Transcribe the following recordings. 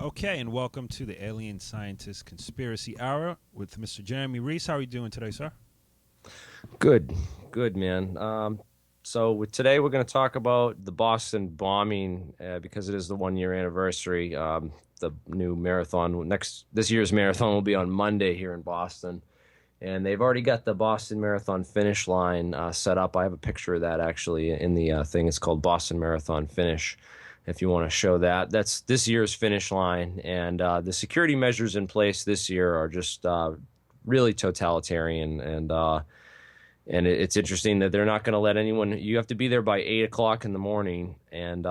Okay, and welcome to the Alien Scientist Conspiracy Hour with Mr. Jeremy Reese. How are you doing today, sir? Good, good, man. Today we're going to talk about the Boston bombing because it is the 1 year anniversary. The new marathon this year's marathon will be on Monday here in Boston, and they've already got the Boston Marathon finish line set up. I have a picture of that actually in the thing. It's called Boston Marathon Finish. If you want to show that, that's this year's finish line, and the security measures in place this year are just really totalitarian and it's interesting that they're not going to let anyone. You have to be there by 8 o'clock in the morning, and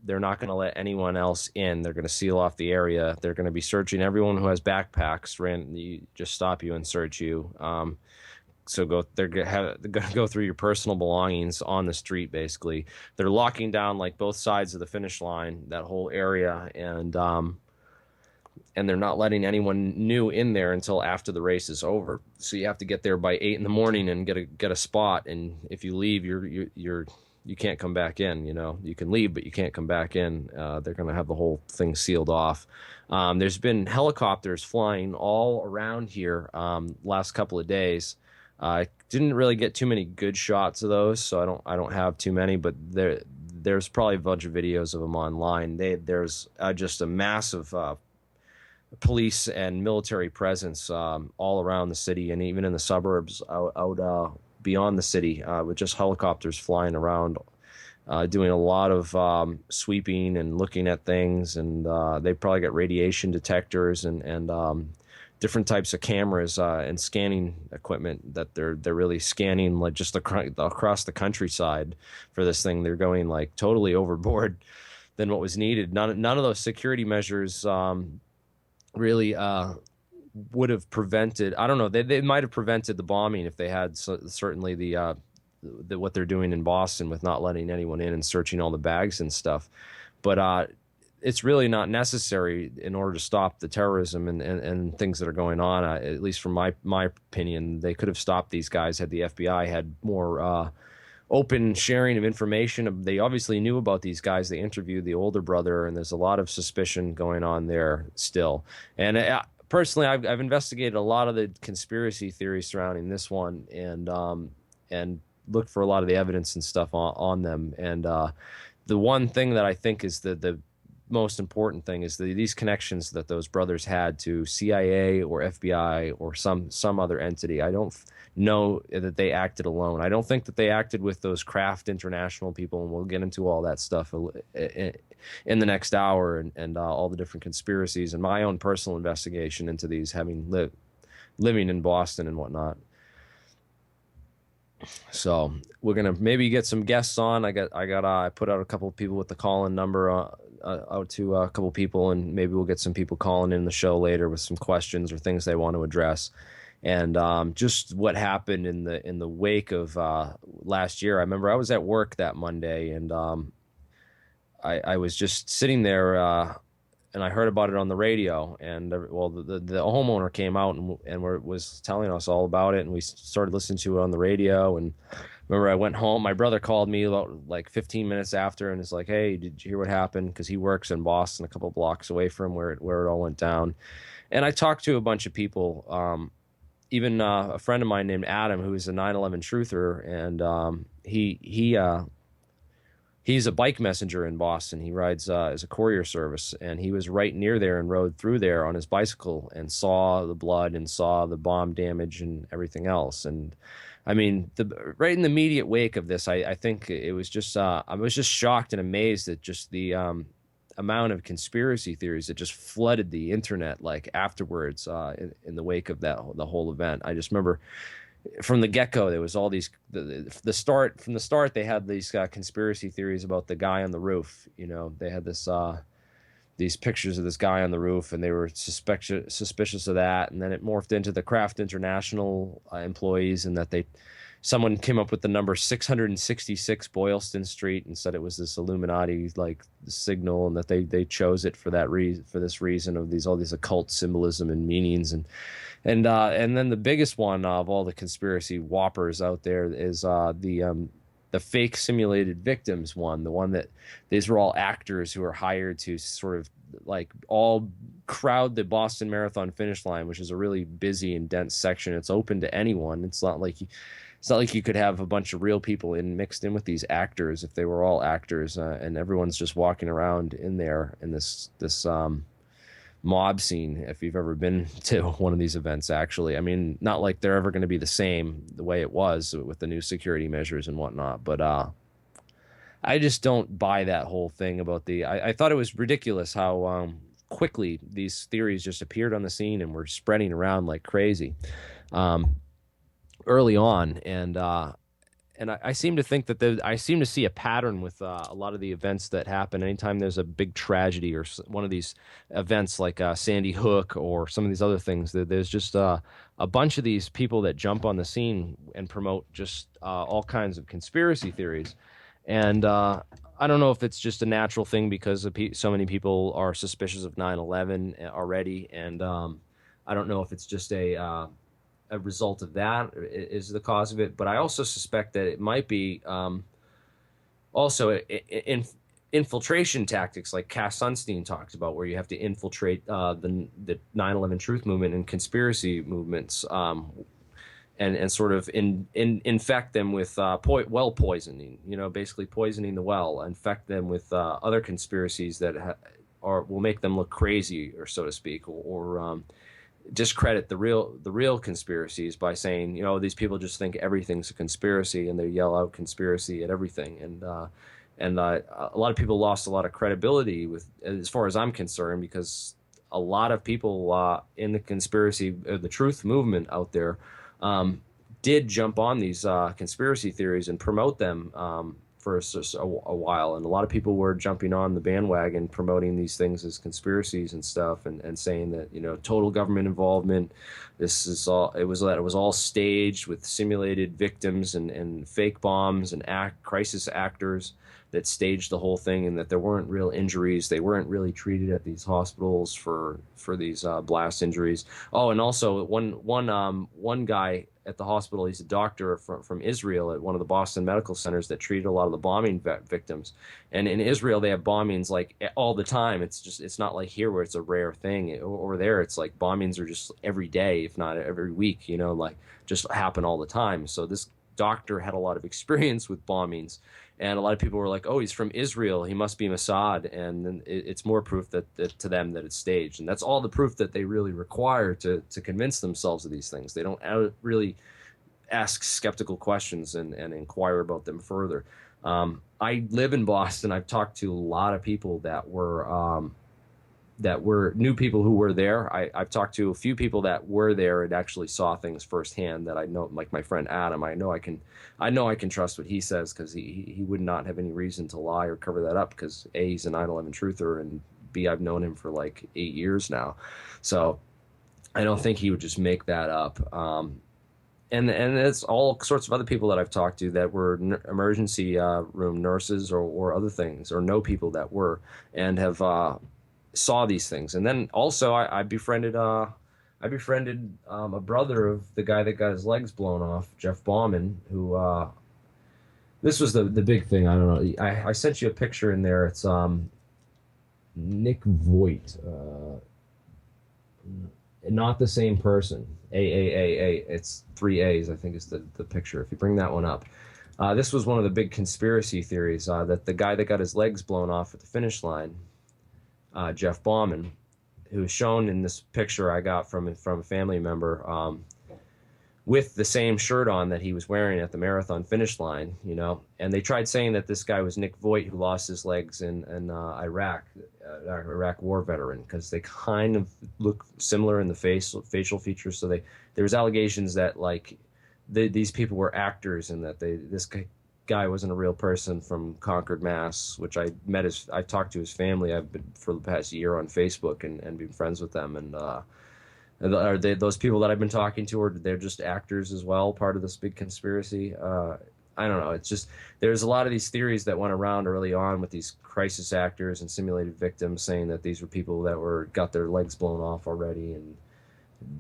they're not going to let anyone else in. They're going to seal off the area. They're going to be searching everyone who has backpacks. Just stop you and search you. They're going to go through your personal belongings on the street. Basically, they're locking down like both sides of the finish line, that whole area, and they're not letting anyone new in there until after the race is over. So you have to get there by 8 in the morning and get a spot. And if you leave, you can't come back in. You know, you can leave, but you can't come back in. They're going to have the whole thing sealed off. There's been helicopters flying all around here last couple of days. I didn't really get too many good shots of those, so I don't have too many. But there's probably a bunch of videos of them online. There's just a massive police and military presence all around the city and even in the suburbs out beyond the city with just helicopters flying around doing a lot of sweeping and looking at things, and they probably got radiation detectors and different types of cameras and scanning equipment that they're really scanning like just across the countryside for this thing. They're going like totally overboard than what was needed. None of those security measures really would have prevented. I don't know. They might have prevented the bombing if they had certainly the what they're doing in Boston with not letting anyone in and searching all the bags and stuff. But it's really not necessary in order to stop the terrorism and things that are going on. At least from my opinion, they could have stopped these guys had the FBI had more open sharing of information. They obviously knew about these guys. They interviewed the older brother, and there's a lot of suspicion going on there still. And personally, I've investigated a lot of the conspiracy theories surrounding this one, and looked for a lot of the evidence and stuff on them. And the one thing that I think is the most important thing is these connections that those brothers had to CIA or FBI or some other entity. I don't know that they acted alone. I don't think that they acted with those Kraft International people, and we'll get into all that stuff in the next hour and all the different conspiracies and my own personal investigation into these, having living in Boston and whatnot. So we're gonna maybe get some guests on. I put out a couple of people with the call-in number out to a couple of people, and maybe we'll get some people calling in the show later with some questions or things they want to address. And just what happened in the wake of last year. I remember I was at work that Monday, and I was just sitting there, and I heard about it on the radio. And the homeowner came out and was telling us all about it, and we started listening to it on the radio. And remember, I went home. My brother called me about like 15 minutes after, and is like, "Hey, did you hear what happened?" Because he works in Boston, a couple blocks away from where it all went down. And I talked to a bunch of people. Even a friend of mine named Adam, who is a 9/11 truther, and he's a bike messenger in Boston. He rides as a courier service, and he was right near there and rode through there on his bicycle and saw the blood and saw the bomb damage and everything else. And I mean, right in the immediate wake of this, I think it was just I was just shocked and amazed at just the amount of conspiracy theories that just flooded the internet like afterwards in the wake of the whole event. I just remember from the get-go there was all these from the start they had these conspiracy theories about the guy on the roof. You know, they had these pictures of this guy on the roof, and they were suspicious of that. And then it morphed into the Kraft International employees, and that someone came up with the number 666 Boylston Street and said it was this Illuminati like signal, and that they chose it for this reason of all these occult symbolism and meanings. And then the biggest one of all the conspiracy whoppers out there is the fake simulated victims one, the one that these were all actors who were hired to sort of like all crowd the Boston Marathon finish line, which is a really busy and dense section. It's open to anyone. It's not like you could have a bunch of real people mixed in with these actors if they were all actors, and everyone's just walking around in there in this mob scene. If you've ever been to one of these events, actually, I mean, not like they're ever going to be the same the way it was with the new security measures and whatnot, but I just don't buy that whole thing about I thought it was ridiculous how quickly these theories just appeared on the scene and were spreading around like crazy early on. And I seem to think that I seem to see a pattern with a lot of the events that happen anytime there's a big tragedy or one of these events like Sandy Hook or some of these other things. There's just a bunch of these people that jump on the scene and promote just all kinds of conspiracy theories. And I don't know if it's just a natural thing because so many people are suspicious of 9/11 already, and I don't know if it's just a result of that is the cause of it. But I also suspect that it might be also infiltration tactics like Cass Sunstein talks about, where you have to infiltrate the 9/11 truth movement and conspiracy movements. And sort of infect them with well poisoning, basically poisoning the well, infect them with other conspiracies that will make them look crazy, or so to speak, or discredit the real conspiracies by saying, these people just think everything's a conspiracy and they yell out conspiracy at everything. And a lot of people lost a lot of credibility as far as I'm concerned, because a lot of people in the the truth movement out there did jump on these conspiracy theories and promote them for a while. And a lot of people were jumping on the bandwagon promoting these things as conspiracies and stuff, and saying that, total government involvement, it was all staged with simulated victims and fake bombs and crisis actors that staged the whole thing, and that there weren't real injuries. They weren't really treated at these hospitals for these blast injuries. Oh, and also one guy at the hospital, he's a doctor from Israel at one of the Boston medical centers that treated a lot of the bombing victims. And in Israel, they have bombings like all the time. It's not like here where it's a rare thing. Over there, it's like bombings are just every day, if not every week, like just happen all the time. So this doctor had a lot of experience with bombings. And a lot of people were like, oh, he's from Israel, he must be Mossad. And then it's more proof that to them that it's staged. And that's all the proof that they really require to convince themselves of these things. They don't really ask skeptical questions and inquire about them further. I live in Boston. I've talked to a lot of people that were new people who were there. I've talked to a few people that were there and actually saw things firsthand that I know, like my friend Adam. I know I can trust what he says, because he would not have any reason to lie or cover that up, because A, he's a 9/11 truther, and B, I've known him for like 8 years now. So I don't think he would just make that up. And it's all sorts of other people that I've talked to that were emergency room nurses or other things, or know people that were, and have saw these things. And then also I befriended a brother of the guy that got his legs blown off, Jeff Bauman, who this was the big thing. I don't know. I sent you a picture in there. It's Nick Voigt. Not the same person. A. It's 3 A's, I think is the picture. If you bring that one up. This was one of the big conspiracy theories, that the guy that got his legs blown off at the finish line, Jeff Bauman, who was shown in this picture I got from a family member, with the same shirt on that he was wearing at the marathon finish line, and they tried saying that this guy was Nick Voigt, who lost his legs in Iraq war veteran, because they kind of look similar in the facial features. So there was allegations that these people were actors, and that this guy wasn't a real person from Concord, Mass, which I talked to his family. I've been for the past year on Facebook and been friends with them. And are those people that I've been talking to, or they're just actors as well, part of this big conspiracy? I don't know. It's just, there's a lot of these theories that went around early on with these crisis actors and simulated victims, saying that these were people that got their legs blown off already and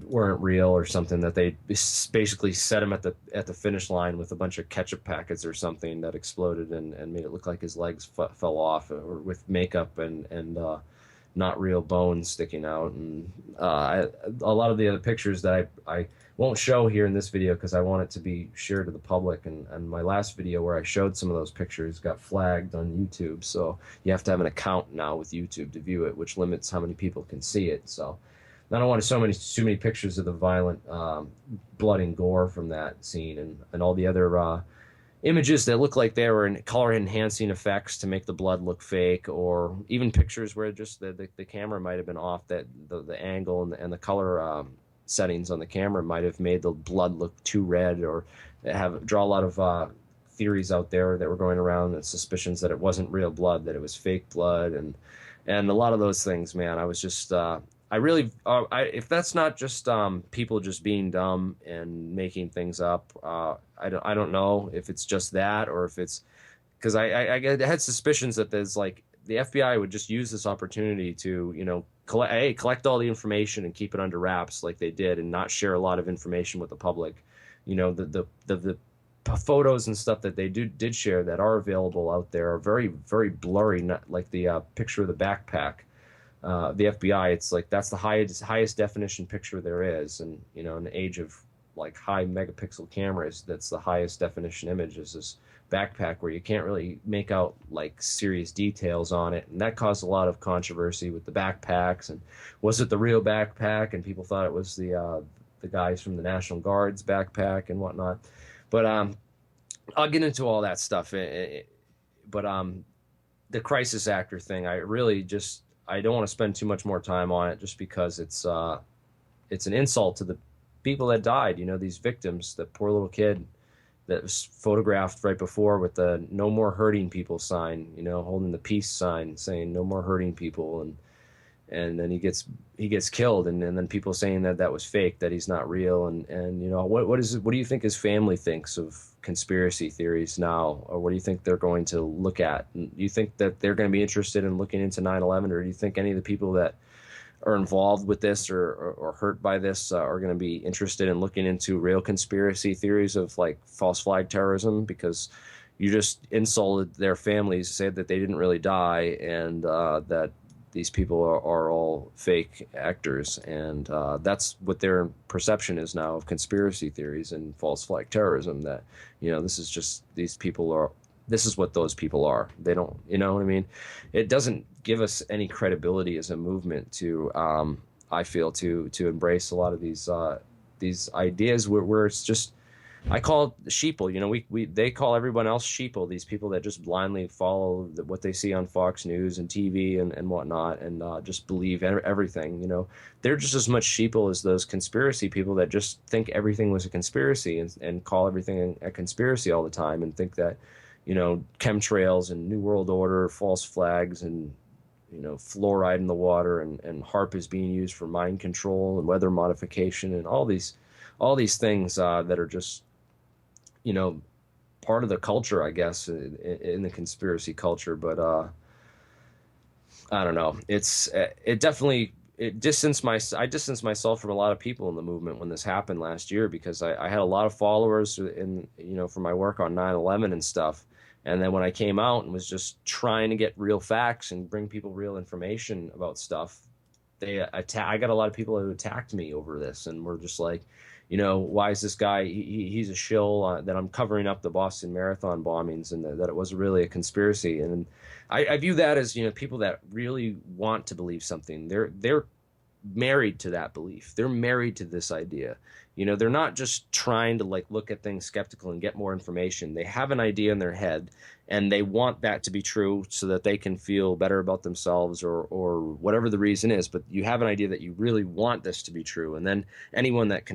weren't real, or something, that they basically set him at the finish line with a bunch of ketchup packets or something that exploded and made it look like his legs fell off, or with makeup and not real bones sticking out. And a lot of the other pictures that I won't show here in this video because I want it to be shared to the public. And my last video where I showed some of those pictures got flagged on YouTube. So you have to have an account now with YouTube to view it, which limits how many people can see it. So I don't want too many pictures of the violent blood and gore from that scene and all the other images that look like they were in color enhancing effects to make the blood look fake, or even pictures where just the camera might have been off, that the angle and the color settings on the camera might have made the blood look too red, or draw a lot of theories out there that were going around, and suspicions that it wasn't real blood, that it was fake blood, and a lot of those things, man. I was just I really, if that's not just people just being dumb and making things up, I don't know if it's just that, or if it's because I had suspicions that there's like the FBI would just use this opportunity to, you know, collect all the information and keep it under wraps like they did, and not share a lot of information with the public. You know, the photos and stuff that they did share that are available out there are very, very blurry, not like the picture of the backpack. The FBI, it's like that's the highest definition picture there is, and you know, in the age of like high megapixel cameras, that's the highest definition image, is this backpack where you can't really make out like serious details on it, and that caused a lot of controversy with the backpacks, and was it the real backpack, and people thought it was the guys from the National Guard's backpack and whatnot. But I'll get into all that stuff. But the crisis actor thing, I don't want to spend too much more time on it, just because it's an insult to the people that died. You know, these victims, that poor little kid that was photographed right before with the "No More Hurting People" sign, you know, holding the peace sign saying "No more hurting people," and then he gets killed, and then people saying that was fake, that he's not real, and you know, what do you think his family thinks of conspiracy theories now, or what do you think they're going to look at? And do you think that they're going to be interested in looking into 9/11, or do you think any of the people that are involved with this or hurt by this are going to be interested in looking into real conspiracy theories of like false flag terrorism? Because you just insulted their families, said that they didn't really die, and that these people are all fake actors, and that's what their perception is now of conspiracy theories and false flag terrorism, that, you know, this is what those people are. They don't, you know what I mean? It doesn't give us any credibility as a movement to, I feel, to embrace a lot of these ideas where it's just, I call it sheeple. You know, they call everyone else sheeple. These people that just blindly follow what they see on Fox News and TV and whatnot, and just believe everything. You know, they're just as much sheeple as those conspiracy people that just think everything was a conspiracy and call everything a conspiracy all the time, and think that, you know, chemtrails and New World Order, false flags, and, you know, fluoride in the water, and HAARP is being used for mind control and weather modification, and all these things that are just, you know, part of the culture, I guess, in the conspiracy culture. But I don't know. I distanced myself from a lot of people in the movement when this happened last year, because I had a lot of followers in, you know, for my work on 9/11 and stuff. And then when I came out and was just trying to get real facts and bring people real information about stuff, I got a lot of people who attacked me over this, and were just like, you know, why is this guy, he's a shill, that I'm covering up the Boston Marathon bombings, and that it was really a conspiracy. And I view that as, you know, people that really want to believe something. They're married to that belief. They're married to this idea. You know, they're not just trying to like look at things skeptical and get more information. They have an idea in their head, and they want that to be true so that they can feel better about themselves, or whatever the reason is. But you have an idea that you really want this to be true, and then anyone that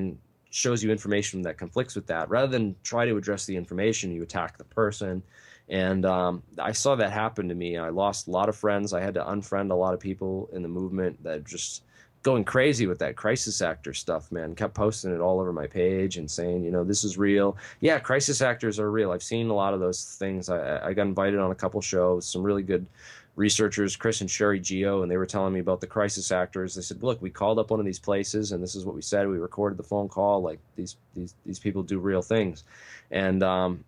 shows you information that conflicts with that, rather than try to address the information, you attack the person. And I saw that happen to me. I lost a lot of friends. I had to unfriend a lot of people in the movement that just going crazy with that crisis actor stuff, man. Kept posting it all over my page and saying, you know, this is real. Yeah, crisis actors are real. I've seen a lot of those things. I got invited on a couple shows, some really good researchers, Chris and Sherry Geo, and they were telling me about the crisis actors. They said, look, we called up one of these places, and this is what we said. We recorded the phone call. Like, these people do real things. And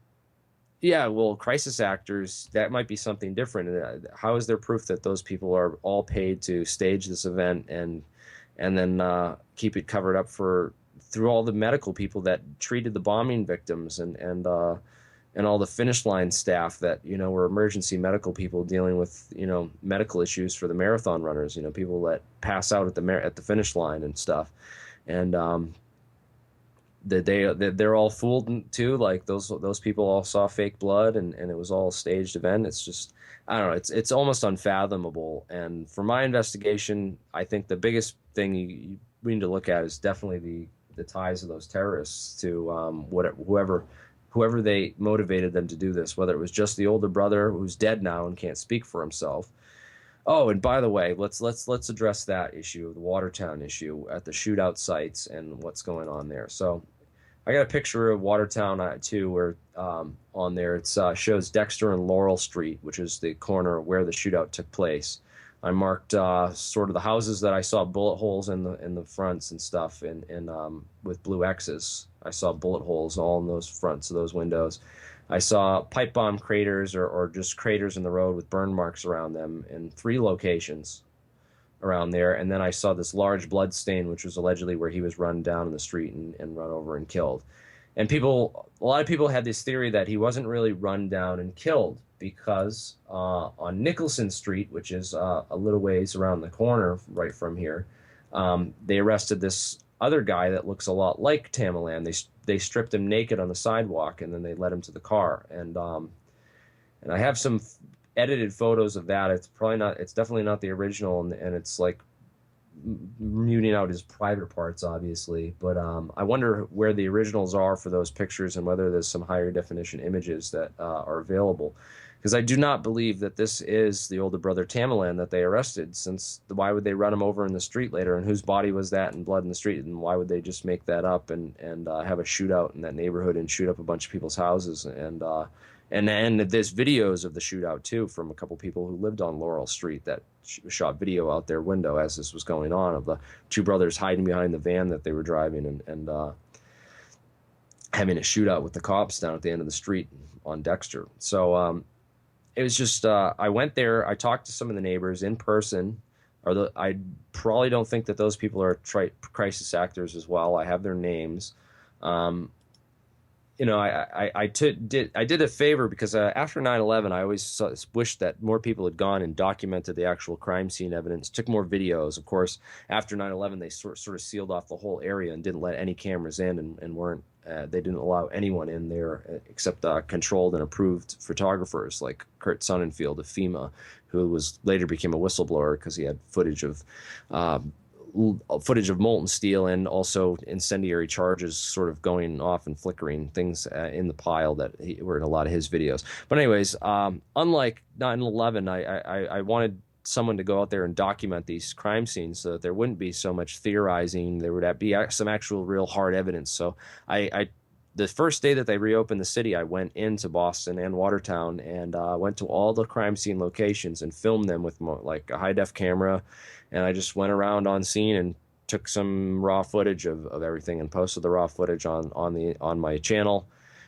Yeah, well, crisis actors, that might be something different. How is there proof that those people are all paid to stage this event and then keep it covered up for through all the medical people that treated the bombing victims and all the finish line staff that were emergency medical people dealing with medical issues for the marathon runners, people that pass out at the finish line and stuff, and that they're all fooled too. Like those people all saw fake blood and it was all a staged event. It's just, I don't know. It's almost unfathomable. And for my investigation, I think the biggest thing we need to look at is definitely the ties of those terrorists to whoever they motivated them to do this. Whether it was just the older brother who's dead now and can't speak for himself. Oh, and by the way, let's address that issue, the Watertown issue at the shootout sites and what's going on there. So, I got a picture of Watertown too, where on there it shows Dexter and Laurel Street, which is the corner where the shootout took place. I marked sort of the houses that I saw bullet holes in the fronts and stuff, and with blue X's. I saw bullet holes all in those fronts of those windows. I saw pipe bomb craters or just craters in the road with burn marks around them in 3 locations around there. And then I saw this large blood stain, which was allegedly where he was run down in the street and run over and killed. And a lot of people had this theory that he wasn't really run down and killed because on Nicholson Street, which is a little ways around the corner right from here, they arrested this other guy that looks a lot like Tamerlan. They stripped him naked on the sidewalk and then they led him to the car. And I have some edited photos of that. It's definitely not the original, and it's like muting out his private parts, obviously. But I wonder where the originals are for those pictures and whether there's some higher definition images that are available. Because I do not believe that this is the older brother Tamerlan that they arrested, since why would they run him over in the street later, and whose body was that and blood in the street, and why would they just make that up and have a shootout in that neighborhood and shoot up a bunch of people's houses? And there's videos of the shootout too from a couple people who lived on Laurel Street that shot video out their window as this was going on of the 2 brothers hiding behind the van that they were driving and having a shootout with the cops down at the end of the street on Dexter. So it was just I went there. I talked to some of the neighbors in person. I probably don't think that those people are crisis actors as well. I have their names. I did a favor because after 9/11, I always wished that more people had gone and documented the actual crime scene evidence, took more videos. Of course, after 9/11, they sort of sealed off the whole area and didn't let any cameras in and weren't. They didn't allow anyone in there except controlled and approved photographers like Kurt Sonnenfeld of FEMA, who later became a whistleblower because he had footage of molten steel and also incendiary charges sort of going off and flickering things in the pile that were in a lot of his videos. But anyways, unlike 9/11, I wanted someone to go out there and document these crime scenes so that there wouldn't be so much theorizing. There would be some actual real hard evidence. So the first day that they reopened the city, I went into Boston and Watertown and went to all the crime scene locations and filmed them with like a high-def camera. And I just went around on scene and took some raw footage of everything and posted the raw footage on my channel.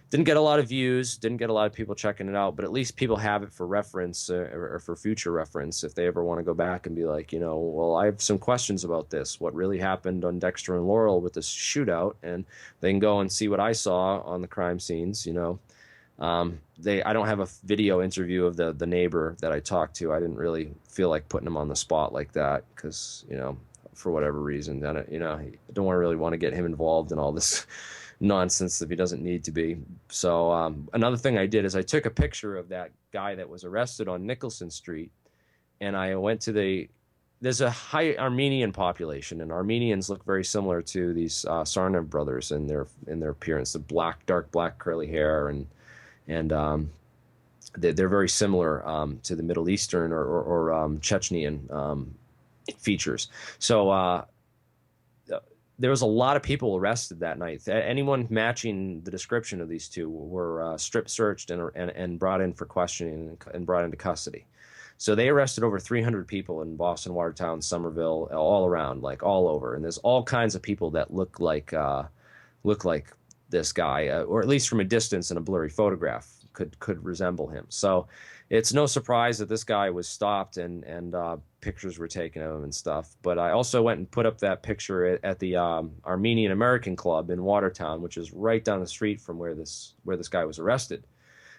Didn't get a lot of views, didn't get a lot of people checking it out, but at least people have it for reference or for future reference if they ever want to go back and be like, well, I have some questions about this. What really happened on Dexter and Laurel with this shootout? And they can go and see what I saw on the crime scenes, I don't have a video interview of the neighbor that I talked to. I didn't really feel like putting him on the spot like that because, for whatever reason, I don't really want to get him involved in all this nonsense if he doesn't need to be. So another thing I did is I took a picture of that guy that was arrested on Nicholson Street, and I went to there's a high Armenian population, and Armenians look very similar to these Sarnav brothers in their appearance, the dark black curly hair, and they're very similar to the Middle Eastern or Chechnyan features. So there was a lot of people arrested that night. Anyone matching the description of these two were strip searched and brought in for questioning and brought into custody. So they arrested over 300 people in Boston, Watertown, Somerville, all around, like all over. And there's all kinds of people that look like this guy, or at least from a distance in a blurry photograph. could resemble him. So it's no surprise that this guy was stopped and pictures were taken of him and stuff. But I also went and put up that picture at the Armenian American Club in Watertown, which is right down the street from where this guy was arrested.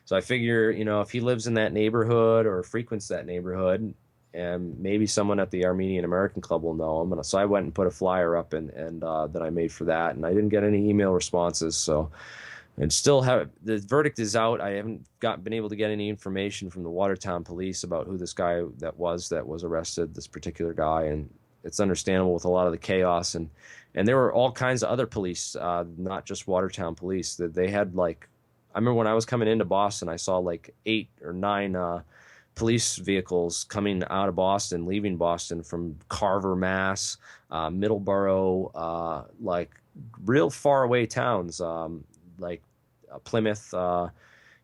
So I figure, if he lives in that neighborhood or frequents that neighborhood, and maybe someone at the Armenian American Club will know him. And so I went and put a flyer up and that I made for that, and I didn't get any email responses. So and still have the verdict is out. I haven't been able to get any information from the Watertown police about who this guy that was arrested, this particular guy, and it's understandable with a lot of the chaos and there were all kinds of other police, not just Watertown police, that they had like. I remember when I was coming into Boston, I saw like 8 or 9 police vehicles coming out of Boston, leaving Boston from Carver, Mass, Middleborough, like real far away towns, like Plymouth.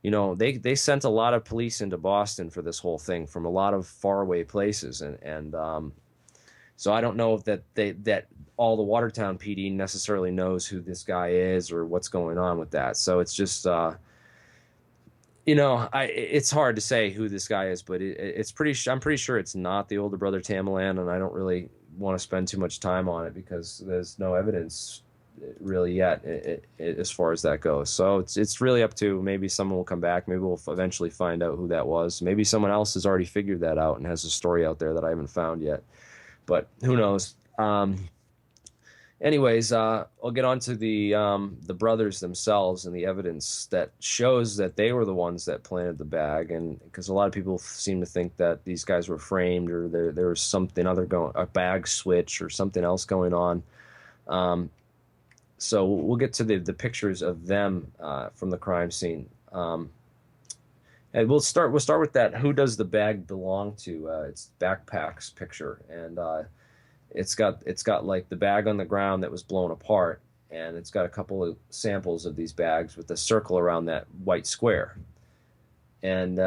They sent a lot of police into Boston for this whole thing from a lot of faraway places, and so I don't know that all the Watertown PD necessarily knows who this guy is or what's going on with that. So it's just it's hard to say who this guy is, but I'm pretty sure it's not the older brother Tamerlan, and I don't really want to spend too much time on it because there's no evidence really yet as far as that goes. So it's really up to, maybe someone will come back. Maybe we'll eventually find out who that was. Maybe someone else has already figured that out and has a story out there that I haven't found yet. But who knows? Anyways, I'll get on to the brothers themselves and the evidence that shows that they were the ones that planted the bag, and because a lot of people seem to think that these guys were framed or there was something other a bag switch or something else going on. So we'll get to the pictures of them from the crime scene. And we'll start with that. Who does the bag belong to? It's backpack's picture, and it's got like the bag on the ground that was blown apart, and it's got a couple of samples of these bags with a circle around that white square. And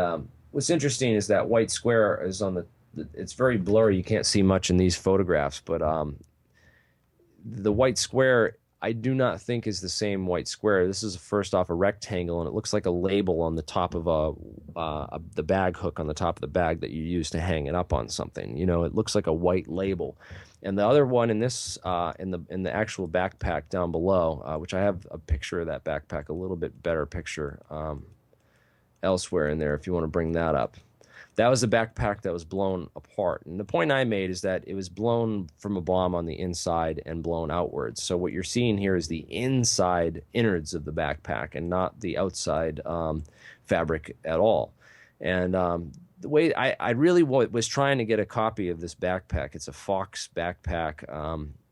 what's interesting is that white square is on it's very blurry. You can't see much in these photographs, but the white square, I do not think is the same white square. This is first off a rectangle, and it looks like a label on the top of the bag hook on the top of the bag that you use to hang it up on something. It looks like a white label. And the other one in this in the actual backpack down below, which I have a picture of that backpack, a little bit better picture elsewhere in there if you want to bring that up. That was the backpack that was blown apart. And the point I made is that it was blown from a bomb on the inside and blown outwards. So what you're seeing here is the inside innards of the backpack and not the outside fabric at all. And the way I really was trying to get a copy of this backpack. It's a Fox backpack.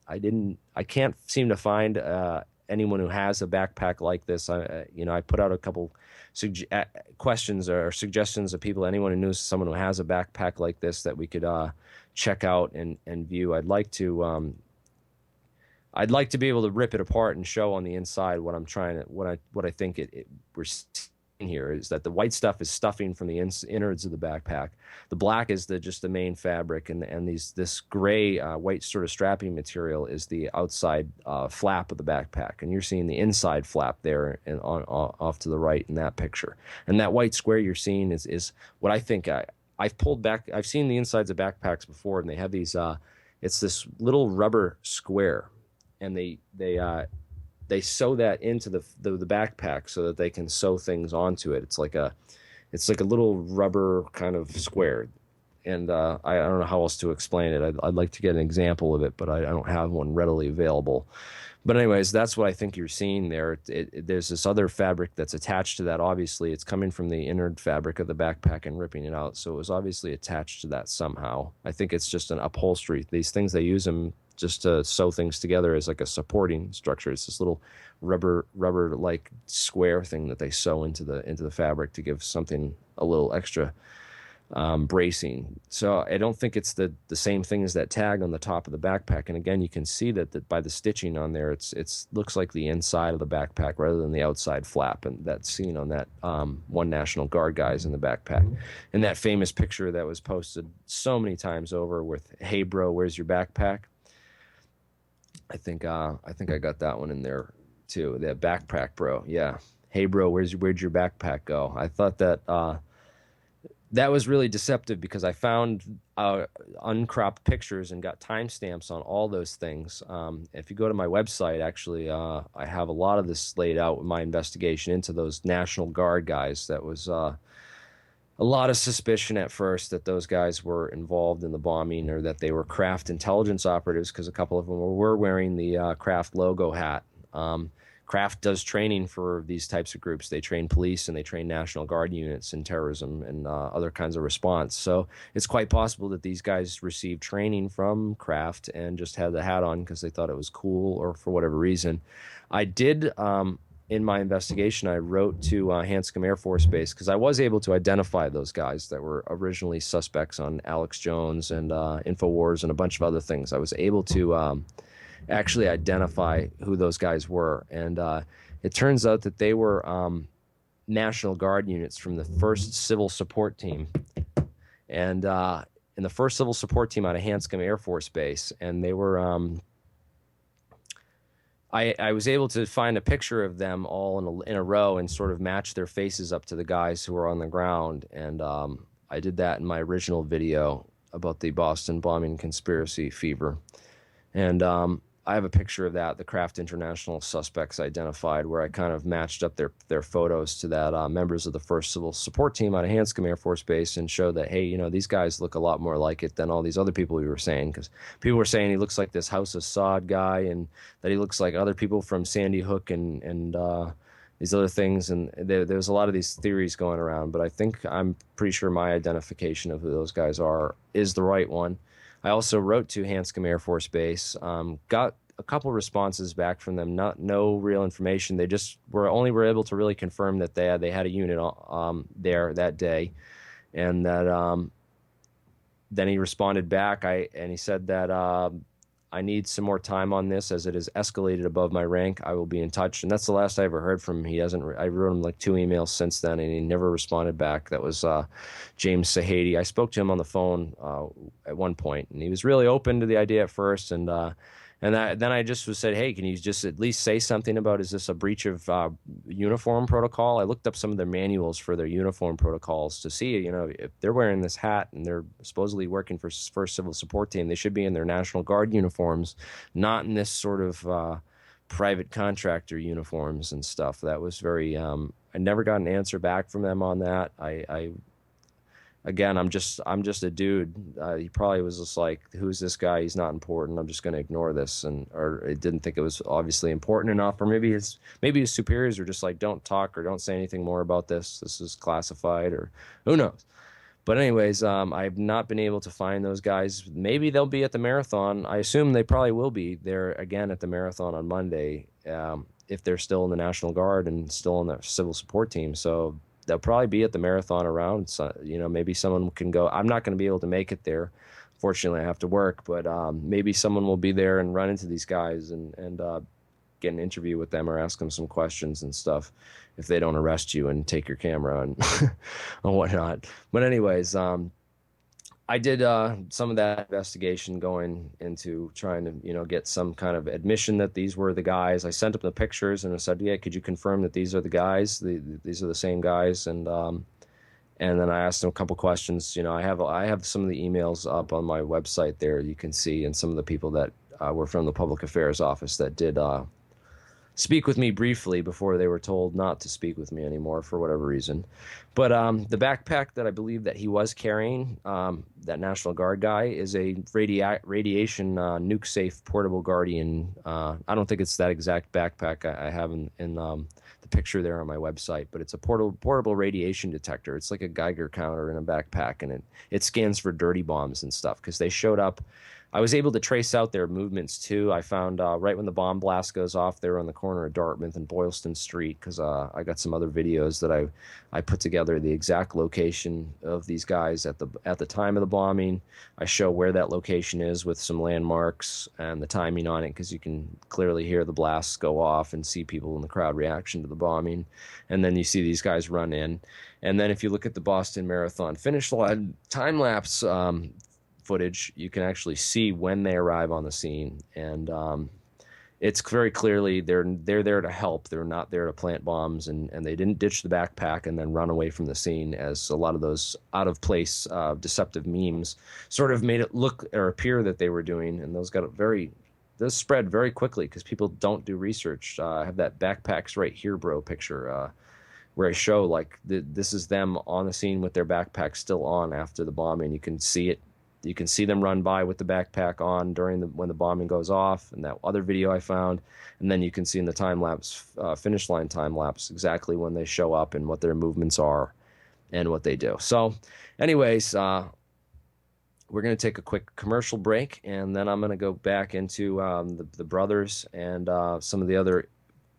I can't seem to find anyone who has a backpack like this. I put out a couple questions or suggestions of people, anyone who knows someone who has a backpack like this that we could check out and view. I'd like to be able to rip it apart and show on the inside what I think we're seeing here is that the white stuff is stuffing from the innards of the backpack. The black is just the main fabric, and this gray white sort of strapping material is the outside flap of the backpack, and you're seeing the inside flap there and off to the right in that picture. And that white square you're seeing is what I think I've pulled back. I've seen the insides of backpacks before, and they have these. It's this little rubber square, and they sew that into the backpack so that they can sew things onto it. It's like a little rubber kind of square, and I don't know how else to explain it. I'd like to get an example of it, but I don't have one readily available. But anyways, that's what I think you're seeing there. There's this other fabric that's attached to that. Obviously, it's coming from the innard fabric of the backpack and ripping it out, so it was obviously attached to that somehow. I think it's just an upholstery. These things, they use them just to sew things together as like a supporting structure. It's this little rubber like square thing that they sew into the fabric to give something a little extra bracing. So I don't think it's the same thing as that tag on the top of the backpack. And again, you can see that by the stitching on there, it's looks like the inside of the backpack rather than the outside flap, and that's seen on that one National Guard guys in the backpack. And that famous picture that was posted so many times over with, "Hey bro, where's your backpack?" I think I got that one in there too. That backpack bro, yeah. "Hey, bro, where'd your backpack go?" I thought that that was really deceptive because I found uncropped pictures and got timestamps on all those things. If you go to my website, actually, I have a lot of this laid out with my investigation into those National Guard guys. That was a lot of suspicion at first that those guys were involved in the bombing or that they were Kraft intelligence operatives, because a couple of them were wearing the Kraft logo hat. Kraft does training for these types of groups. They train police and they train National Guard units in terrorism and other kinds of response. So it's quite possible that these guys received training from Kraft and just had the hat on because they thought it was cool or for whatever reason. I did, in my investigation, I wrote to Hanscom Air Force Base because I was able to identify those guys that were originally suspects on Alex Jones and InfoWars and a bunch of other things. I was able to actually identify who those guys were, and it turns out that they were National Guard units from the 1st Civil Support Team, and in the 1st Civil Support Team out of Hanscom Air Force Base, and they were I was able to find a picture of them all in a row and sort of match their faces up to the guys who were on the ground, and I did that in my original video about the Boston bombing conspiracy fever, and I have a picture of that, the Kraft International suspects identified, where I kind of matched up their photos to that members of the 1st Civil Support Team out of Hanscom Air Force Base and showed that, hey, you know, these guys look a lot more like it than all these other people we were saying, because people were saying he looks like this House of Sod guy and that he looks like other people from Sandy Hook and these other things. And there's a lot of these theories going around, but I think I'm pretty sure my identification of who those guys are is the right one. I also wrote to Hanscom Air Force Base, got a couple responses back from them, no real information. They just were able to really confirm that they had a unit there that day, and that then he responded back. And he said that I need some more time on this as it has escalated above my rank. I will be in touch, and that's the last I ever heard from him. He hasn't. I wrote him like 2 emails since then, and he never responded back. That was James Sahady. I spoke to him on the phone at one point, and he was really open to the idea at first, and then I just said, hey, can you just at least say something about, is this a breach of uniform protocol? I looked up some of their manuals for their uniform protocols to see, you know, if they're wearing this hat and they're supposedly working for 1st Civil Support Team, they should be in their National Guard uniforms, not in this sort of private contractor uniforms and stuff. That was very, I never got an answer back from them on that. Again, I'm just a dude. He probably was just like, who's this guy? He's not important. I'm just going to ignore this, or it didn't think it was obviously important enough, or maybe his superiors were just like, don't talk or don't say anything more about this. This is classified, or who knows. But anyways, I've not been able to find those guys. Maybe they'll be at the marathon. I assume they probably will be there again at the marathon on Monday, if they're still in the National Guard and still in the Civil Support Team. So they'll probably be at the marathon around. So, you know, maybe someone can go. I'm not going to be able to make it there. Fortunately, I have to work, but maybe someone will be there and run into these guys and get an interview with them or ask them some questions and stuff if they don't arrest you and take your camera and and whatnot. But anyways, I did some of that investigation going into trying to, you know, get some kind of admission that these were the guys. I sent up the pictures and I said, yeah, could you confirm that these are the guys? These are the same guys. And then I asked them a couple questions. You know, I have some of the emails up on my website there, you can see, and some of the people that were from the Public Affairs Office that did speak with me briefly before they were told not to speak with me anymore for whatever reason. But the backpack that I believe that he was carrying, that National Guard guy, is a radiation nuke-safe portable Guardian. I don't think it's that exact backpack I have in the picture there on my website, but it's a portable radiation detector. It's like a Geiger counter in a backpack, and it scans for dirty bombs and stuff, because they showed up. I was able to trace out their movements too. I found right when the bomb blast goes off, they were on the corner of Dartmouth and Boylston Street, because I got some other videos that I put together the exact location of these guys at the time of the bombing. I show where that location is with some landmarks and the timing on it, because you can clearly hear the blasts go off and see people in the crowd reaction to the bombing. And then you see these guys run in. And then if you look at the Boston Marathon finish line time-lapse footage, you can actually see when they arrive on the scene, and it's very clearly they're there to help. They're not there to plant bombs, and they didn't ditch the backpack and then run away from the scene, as a lot of those out of place, deceptive memes sort of made it look or appear that they were doing. And those spread very quickly because people don't do research. I have that backpacks right here, bro picture where I show like this is them on the scene with their backpack still on after the bombing. You can see it. You can see them run by with the backpack on when the bombing goes off, and that other video I found. And then you can see in the time lapse, finish line time lapse, exactly when they show up and what their movements are and what they do. So anyways, we're going to take a quick commercial break, and then I'm going to go back into the brothers and some of the other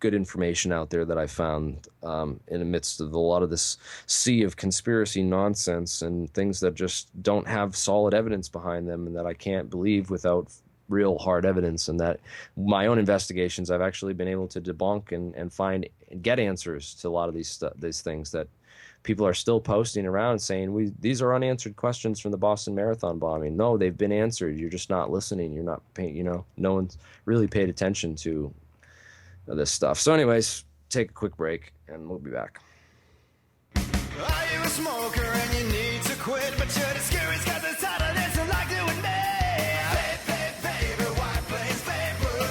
good information out there that I found in the midst of a lot of this sea of conspiracy nonsense and things that just don't have solid evidence behind them, and that I can't believe without real hard evidence. And that my own investigations, I've actually been able to debunk and find and get answers to a lot of these things that people are still posting around saying, these are unanswered questions from the Boston Marathon bombing. No, they've been answered. You're just not listening. You're not paying, no one's really paid attention to this stuff. So anyways, take a quick break and we'll be back. Are you a smoker and you need to quit, but you're discouraged because it's harder than to like doing me? Baby, white plains vapor.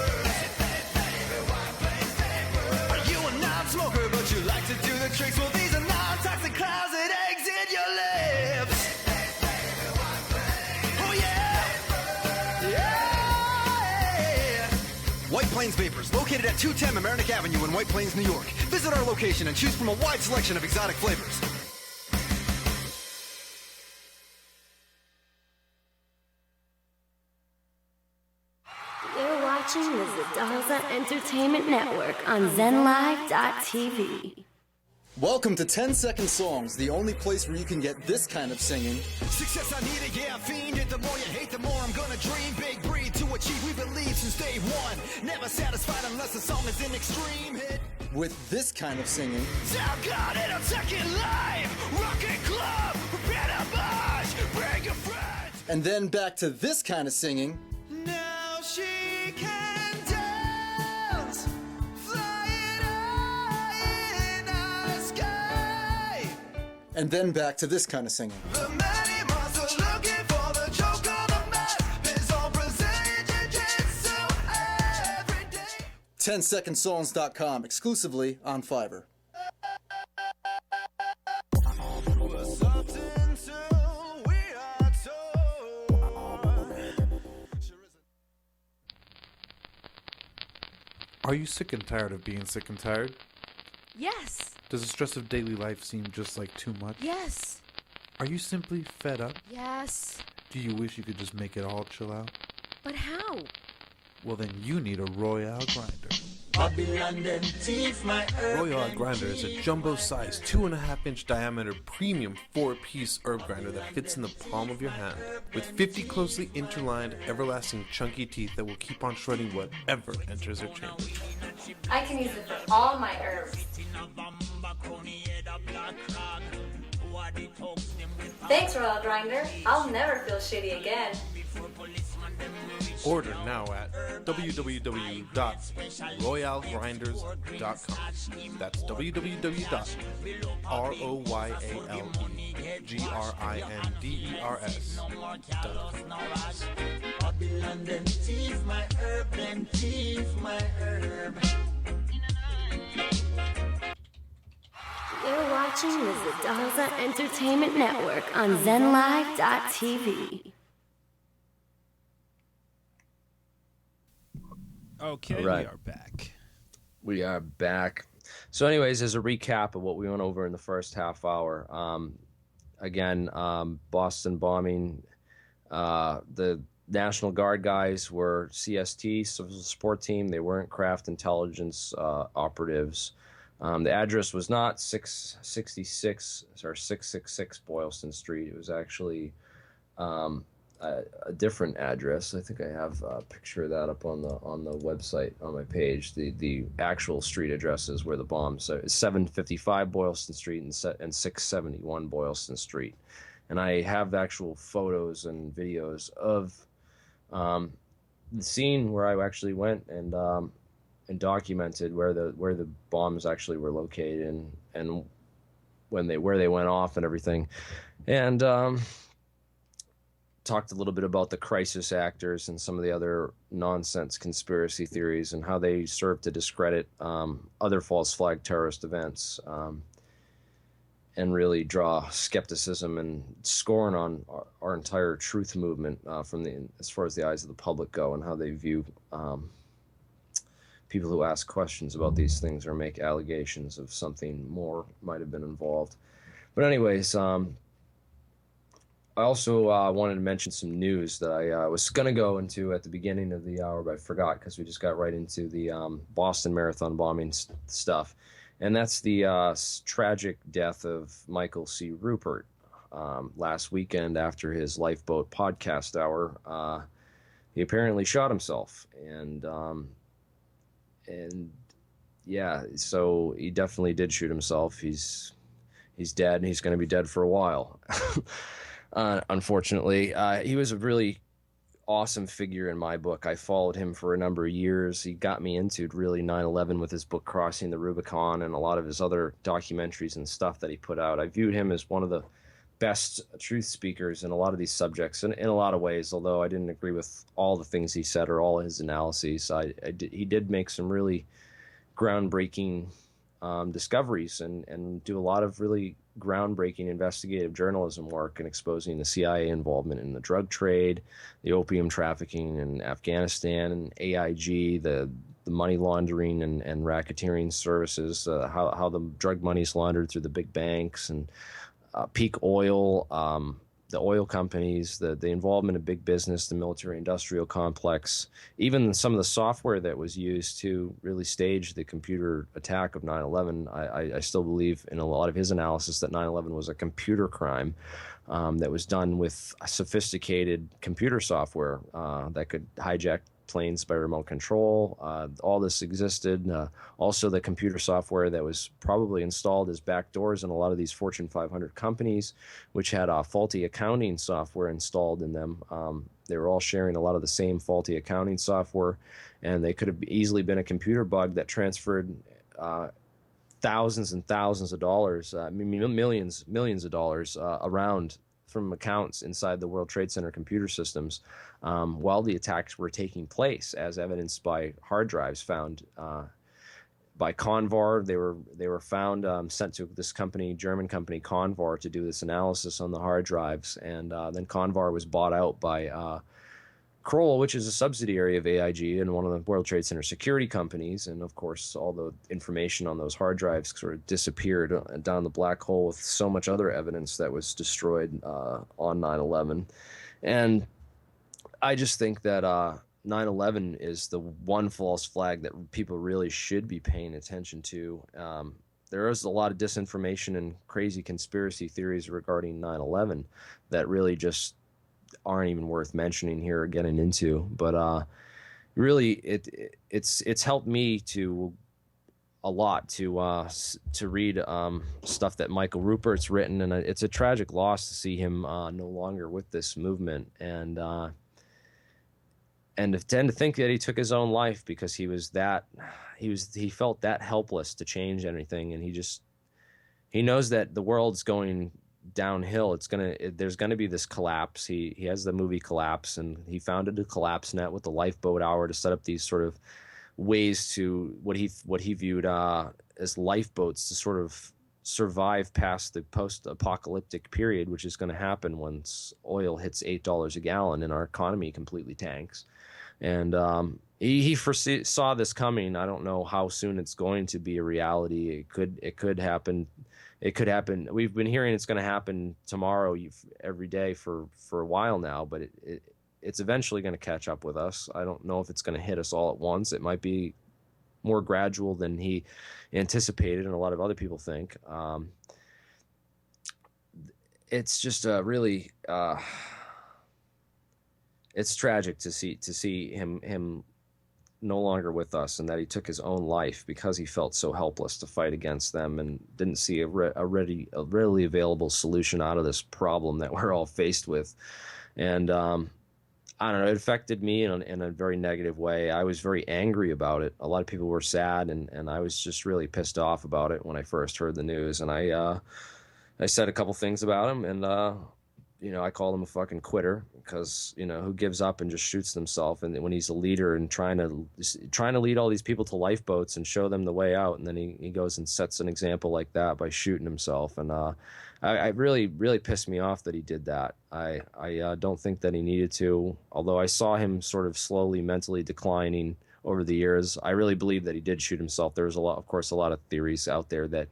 Baby, white plains vapor. Are you a non-smoker but you like to do the tricks? Well, these are non-toxic clouds that exit your lips. Baby, white plains. Oh yeah. Yeah. White Plains Vapors, located at 210 Mamaroneck Avenue in White Plains, New York. Visit our location and choose from a wide selection of exotic flavors. You're watching the Zadaza Entertainment Network on ZenLive.tv. Welcome to 10-Second Songs, the only place where you can get this kind of singing. Success I need it, yeah, I fiend it. The more you hate, the more I'm gonna dream. Big breed to achieve, we believe since day one. Never satisfied unless the song is an extreme hit. With this kind of singing. God in a second life, rocket club, prepare to march, bring your friends. And then back to this kind of singing. Now she can dance, flying high in the sky. And then back to this kind of singing. The many monsters looking for the joke on the map. His own Brazilian jiu-jitsu every day. 10secondsongs.com, exclusively on Fiverr. We're something till we are told. Are you sick and tired of being sick and tired? Yes. Does the stress of daily life seem just like too much? Yes. Are you simply fed up? Yes. Do you wish you could just make it all chill out? But how? Well, then you need a Royale grinder. Royale grinder is a jumbo-sized 2.5-inch diameter premium 4-piece herb grinder that fits in the palm of your hand. With 50 closely interlined, everlasting chunky teeth that will keep on shredding whatever enters your chamber. I can use it for all my herbs. Thanks, Royal Grinder. I'll never feel shitty again. Order now at www.royalegrinders.com. That's www.royalegrinders.com. You're watching the Zadaza Entertainment Network on ZenLive.tv. Okay, All right. we are back. We are back. So anyways, as a recap of what we went over in the first half hour, Boston bombing, the National Guard guys were CST, Civil Support Team. They weren't craft intelligence operatives. The address was not 666 or 666 Boylston Street. It was actually a different address. I think I have a picture of that up on the website on my page. The actual street addresses where the bombs are 755 Boylston Street and 671 Boylston Street. And I have actual photos and videos of the scene where I actually went and and documented where the bombs actually were located and where they went off and everything, and talked a little bit about the crisis actors and some of the other nonsense conspiracy theories and how they serve to discredit other false flag terrorist events, and really draw skepticism and scorn on our entire truth movement as far as the eyes of the public go, and how they view people who ask questions about these things or make allegations of something more might have been involved. But anyways, I also wanted to mention some news that I was going to go into at the beginning of the hour, but I forgot because we just got right into the Boston Marathon bombing stuff. And that's the tragic death of Michael C. Ruppert last weekend after his Lifeboat podcast hour. He apparently shot himself, and yeah, so he definitely did shoot himself. He's dead, and he's going to be dead for a while. Unfortunately, he was a really awesome figure in my book. I followed him for a number of years. He got me into really 9/11 with his book Crossing the Rubicon and a lot of his other documentaries and stuff that he put out. I viewed him as one of the best truth speakers in a lot of these subjects, and in a lot of ways, although I didn't agree with all the things he said or all his analyses. He did make some really groundbreaking discoveries and do a lot of really groundbreaking investigative journalism work and exposing the CIA involvement in the drug trade, the opium trafficking in Afghanistan, and AIG, the money laundering and racketeering services, how the drug money is laundered through the big banks, and peak oil, the oil companies, the involvement of big business, the military-industrial complex, even some of the software that was used to really stage the computer attack of 9/11. I still believe in a lot of his analysis that 9/11 was a computer crime that was done with sophisticated computer software that could hijack planes by remote control. All this existed. Also, the computer software that was probably installed as backdoors in a lot of these Fortune 500 companies, which had faulty accounting software installed in them. They were all sharing a lot of the same faulty accounting software, and they could have easily been a computer bug that transferred thousands and thousands of dollars, millions of dollars around from accounts inside the World Trade Center computer systems while the attacks were taking place, as evidenced by hard drives found by Convar. They were found, sent to this company, German company Convar, to do this analysis on the hard drives, and then Convar was bought out by Kroll, which is a subsidiary of AIG and one of the World Trade Center security companies. And of course, all the information on those hard drives sort of disappeared down the black hole with so much other evidence that was destroyed on 9/11. And I just think that 9/11 is the one false flag that people really should be paying attention to. There is a lot of disinformation and crazy conspiracy theories regarding 9/11 that really just aren't even worth mentioning here or getting into, but really it's helped me a lot to read stuff that Michael Ruppert's written, and it's a tragic loss to see him no longer with this movement, and to tend to think that he took his own life because he felt that helpless to change anything, and he knows that the world's going downhill. There's gonna be this collapse. He has the movie Collapse, and he founded a collapse net with the Lifeboat Hour to set up these sort of ways to what he viewed as lifeboats to sort of survive past the post-apocalyptic period, which is going to happen once oil hits $8 a gallon and our economy completely tanks. And he saw this coming. I don't know how soon it's going to be a reality. It could happen. It could happen. We've been hearing it's going to happen tomorrow every day for a while now, but it's eventually going to catch up with us. I don't know if it's going to hit us all at once. It might be more gradual than he anticipated, and a lot of other people think. It's just really it's tragic to see him no longer with us, and that he took his own life because he felt so helpless to fight against them and didn't see a readily available solution out of this problem that we're all faced with. And I don't know, it affected me in a very negative way. I was very angry about it. A lot of people were sad, and I was just really pissed off about it when I first heard the news. And I said a couple things about him, and I called him a fucking quitter because who gives up and just shoots themselves. And when he's a leader and trying to lead all these people to lifeboats and show them the way out, and then he goes and sets an example like that by shooting himself. And I really, really pissed me off that he did that. I don't think that he needed to, although I saw him sort of slowly mentally declining over the years. I really believe that he did shoot himself. There was of course, a lot of theories out there that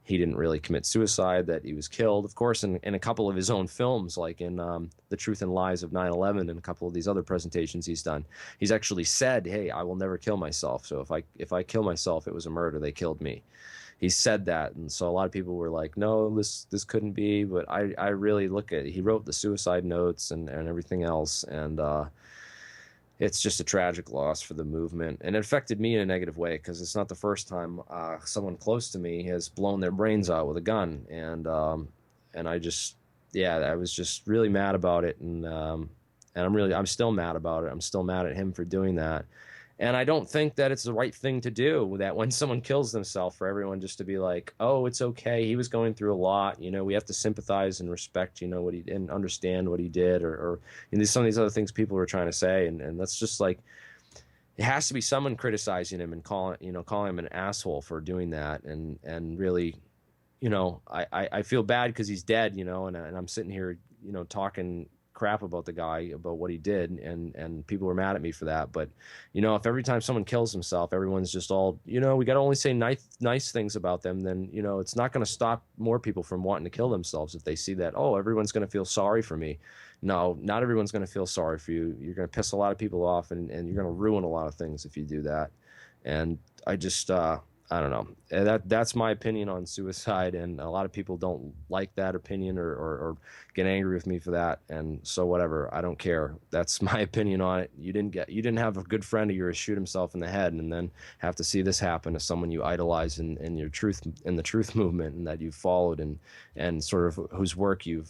he didn't really commit suicide, that he was killed. Of course, in a couple of his own films, like in The Truth and Lies of 9/11 and a couple of these other presentations he's done, he's actually said, hey, I will never kill myself. So if I kill myself, it was a murder. They killed me. He said that, and so a lot of people were like, no, this couldn't be. But I really look at it. He wrote the suicide notes and everything else, and it's just a tragic loss for the movement. And it affected me in a negative way because it's not the first time someone close to me has blown their brains out with a gun. And I was just really mad about it. And I'm still mad about it. I'm still mad at him for doing that. And I don't think that it's the right thing to do, that when someone kills themselves, for everyone just to be like, oh, it's okay, he was going through a lot, we have to sympathize and respect, what he and understand what he did, or some of these other things people were trying to say, and that's just like, it has to be someone criticizing him and calling him an asshole for doing that, and really, I feel bad because he's dead, and I'm sitting here, talking crap about the guy, about what he did, and people were mad at me for that. But if every time someone kills himself, everyone's just all, we got to only say nice things about them, then it's not going to stop more people from wanting to kill themselves if they see that, oh, everyone's going to feel sorry for me. No, not everyone's going to feel sorry for you. You're going to piss a lot of people off, and you're going to ruin a lot of things if you do that. And I just I don't know. That's my opinion on suicide, and a lot of people don't like that opinion or get angry with me for that. And so whatever, I don't care. That's my opinion on it. You didn't have a good friend of yours shoot himself in the head, and then have to see this happen to someone you idolize in the truth movement, and that you've followed, and sort of whose work you've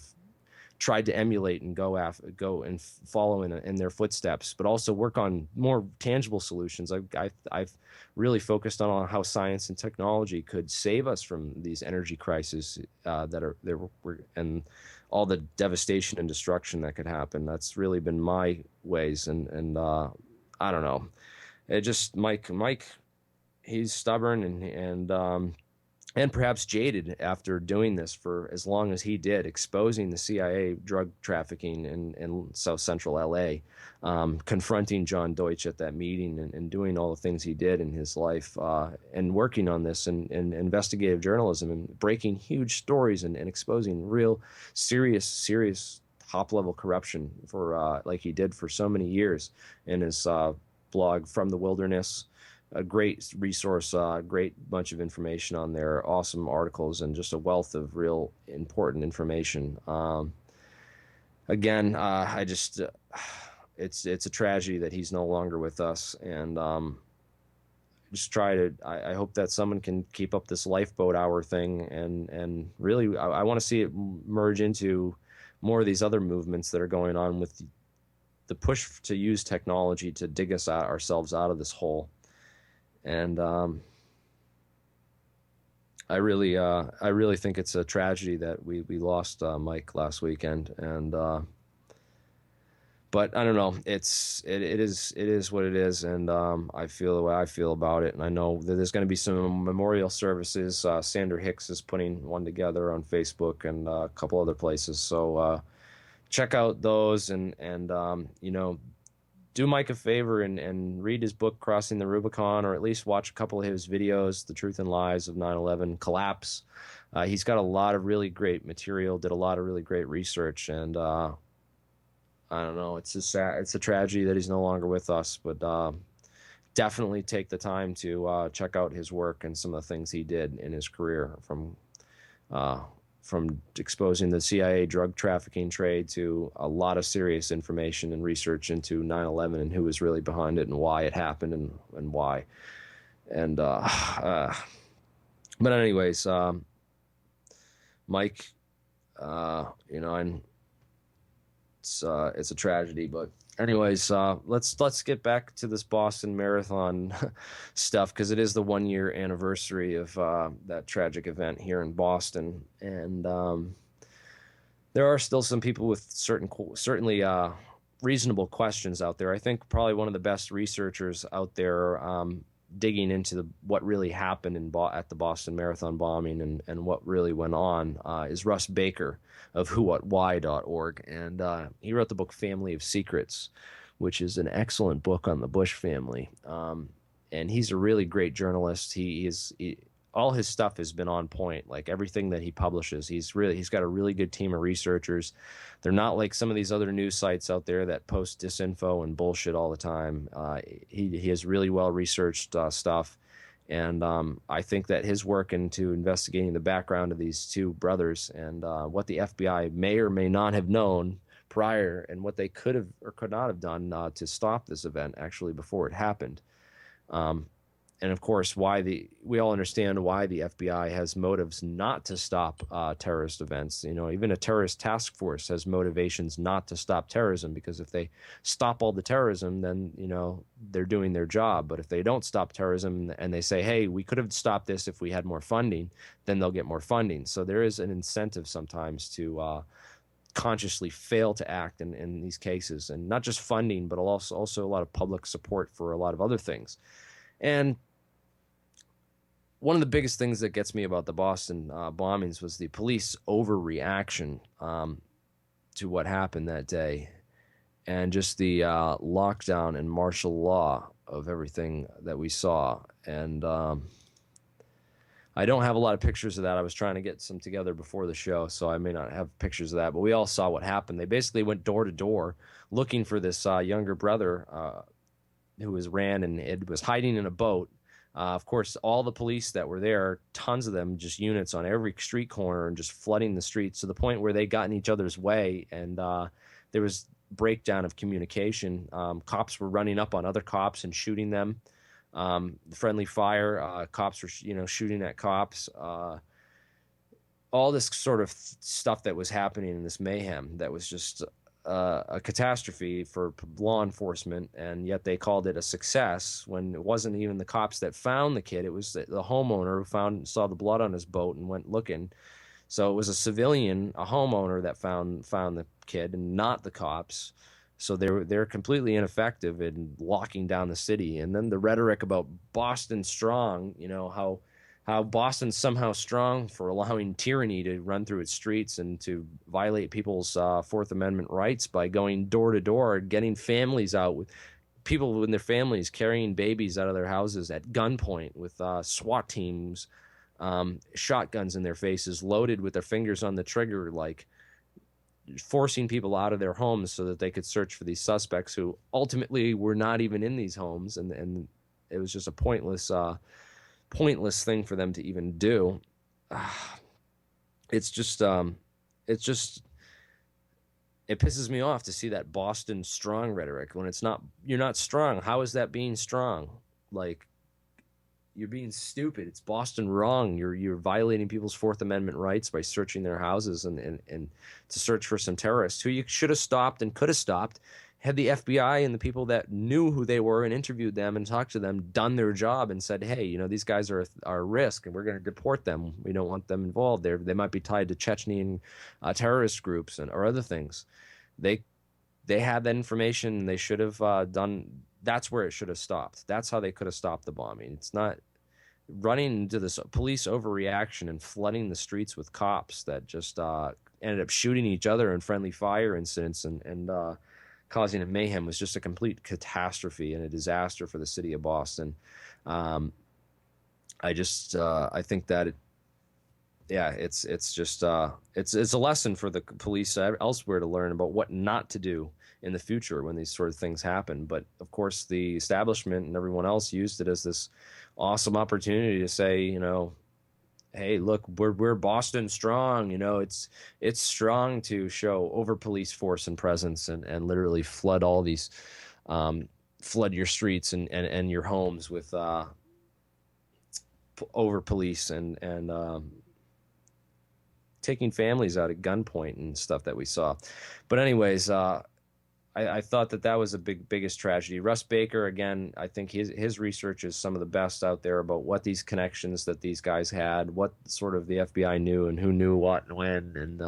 tried to emulate and go and follow in their footsteps, but also work on more tangible solutions. I've really focused on how science and technology could save us from these energy crises that are there, and all the devastation and destruction that could happen. That's really been my ways, and I don't know. It just Mike, he's stubborn and perhaps jaded after doing this for as long as he did, exposing the CIA drug trafficking in South Central LA, confronting John Deutsch at that meeting, and doing all the things he did in his life, and working on this and investigative journalism, and breaking huge stories, and exposing real serious top-level corruption for like he did for so many years in his blog, From the Wilderness. A great resource, great bunch of information on there, awesome articles, and just a wealth of real important information. Again, I just, it's a tragedy that he's no longer with us, and I hope that someone can keep up this lifeboat hour thing, and really, I want to see it merge into more of these other movements that are going on with the push to use technology to dig ourselves out of this hole. And I really think it's a tragedy that we lost Mike last weekend. And but I don't know. It is what it is, and I feel the way I feel about it. And I know that there's going to be some memorial services. Sandra Hicks is putting one together on Facebook and a couple other places. So check out those, and do Mike a favor and read his book, Crossing the Rubicon, or at least watch a couple of his videos, The Truth and Lies of 9/11 Collapse. He's got a lot of really great material, did a lot of really great research, and I don't know, it's a tragedy that he's no longer with us, but definitely take the time to check out his work and some of the things he did in his career, from exposing the CIA drug trafficking trade to a lot of serious information and research into 9/11 and who was really behind it and why it happened and why. And but anyways, Mike, and it's a tragedy, but anyways, let's get back to this Boston Marathon stuff, because it is the 1 year anniversary of that tragic event here in Boston, and there are still some people with certainly reasonable questions out there. I think probably one of the best researchers out there digging into what really happened at the Boston Marathon bombing and what really went on is Russ Baker of whowhatwhy.org. And he wrote the book Family of Secrets, which is an excellent book on the Bush family. And he's a really great journalist. All his stuff has been on point. Like everything that he publishes, he's got a really good team of researchers. They're not like some of these other news sites out there that post disinfo and bullshit all the time. He has really well researched stuff, and I think that his work into investigating the background of these two brothers and what the FBI may or may not have known prior, and what they could have or could not have done to stop this event actually before it happened. And of course, we all understand why the FBI has motives not to stop terrorist events. You know, even a terrorist task force has motivations not to stop terrorism, because if they stop all the terrorism, then, you know, they're doing their job. But if they don't stop terrorism and they say, hey, we could have stopped this if we had more funding, then they'll get more funding. So there is an incentive sometimes to consciously fail to act in these cases, and not just funding, but also a lot of public support for a lot of other things. And one of the biggest things that gets me about the Boston bombings was the police overreaction to what happened that day, and just the lockdown and martial law of everything that we saw. And I don't have a lot of pictures of that. I was trying to get some together before the show, so I may not have pictures of that. But we all saw what happened. They basically went door to door looking for this younger brother who was hiding in a boat. Of course, all the police that were there, tons of them, just units on every street corner and just flooding the streets to the point where they got in each other's way, and there was breakdown of communication. Cops were running up on other cops and shooting them. Friendly fire, cops were shooting at cops. All this sort of stuff that was happening in this mayhem that was just a catastrophe for law enforcement, and yet they called it a success when it wasn't even the cops that found the kid. It was the homeowner who saw the blood on his boat and went looking. So it was a civilian, a homeowner, that found the kid, and not the cops. So they're completely ineffective in locking down the city. And then the rhetoric about Boston strong, how Boston's somehow strong for allowing tyranny to run through its streets and to violate people's Fourth Amendment rights by going door to door, getting families out, with people with their families carrying babies out of their houses at gunpoint with SWAT teams, shotguns in their faces, loaded with their fingers on the trigger, like forcing people out of their homes so that they could search for these suspects who ultimately were not even in these homes. And it was just a pointless thing for them to even do. It pisses me off to see that Boston strong rhetoric when you're not strong. How is that being strong? Like, you're being stupid. It's Boston wrong. You're violating people's Fourth Amendment rights by searching their houses and to search for some terrorists who you should have stopped and could have stopped had the FBI and the people that knew who they were and interviewed them and talked to them done their job and said, hey, these guys are a risk and we're going to deport them. We don't want them involved. They might be tied to Chechnyan terrorist groups or other things. They had that information, and they should have done. That's where it should have stopped. That's how they could have stopped the bombing. It's not running into this police overreaction and flooding the streets with cops that just ended up shooting each other in friendly fire incidents and causing a mayhem. Was just a complete catastrophe and a disaster for the city of Boston. I think that it's a lesson for the police elsewhere to learn about what not to do in the future when these sort of things happen. But of course, the establishment and everyone else used it as this awesome opportunity to say, hey, look, we're Boston strong. It's strong to show over police force and presence and literally flood all these, flood your streets and your homes with over police and taking families out at gunpoint and stuff that we saw. But anyways, I I thought that was a biggest tragedy. Russ Baker, again, I think his research is some of the best out there about what these connections that these guys had, what sort of the FBI knew, and who knew what and when, and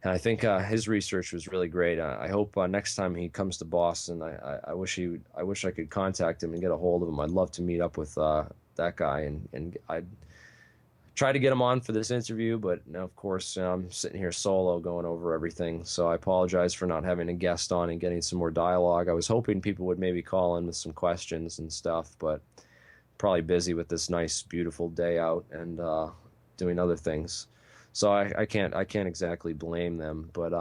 I think his research was really great. I hope next time he comes to Boston, I wish I could contact him and get a hold of him. I'd love to meet up with that guy, and I'd try to get him on for this interview, but of course I'm sitting here solo going over everything, so I apologize for not having a guest on and getting some more dialogue. I was hoping people would maybe call in with some questions and stuff, but probably busy with this nice, beautiful day out and doing other things. So I can't exactly blame them, but